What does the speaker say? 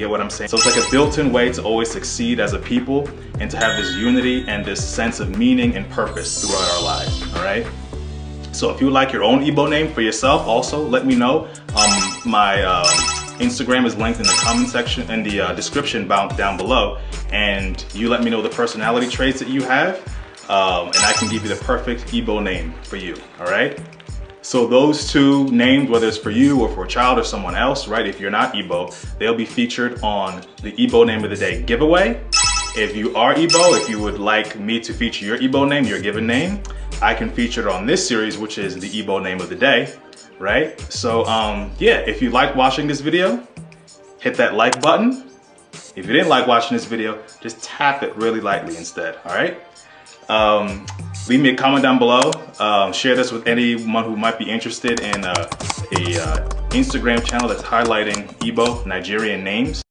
Get what I'm saying? So it's like a built-in way to always succeed as a people and to have this unity and this sense of meaning and purpose throughout our lives, all right? So if you like your own Igbo name for yourself, also let me know. My Instagram is linked in the comment section, in the description down below, and you let me know the personality traits that you have, and I can give you the perfect Igbo name for you, all right? So those two names, whether it's for you or for a child or someone else, right? If you're not Igbo, they'll be featured on the Igbo Name of the Day giveaway. If you are Igbo, if you would like me to feature your Igbo name, your given name, I can feature it on this series, which is the Igbo Name of the Day, right? So yeah, if you like watching this video, hit that like button. If you didn't like watching this video, just tap it really lightly instead, all right? Leave me a comment down below. Share this with anyone who might be interested in a Instagram channel that's highlighting Igbo Nigerian names.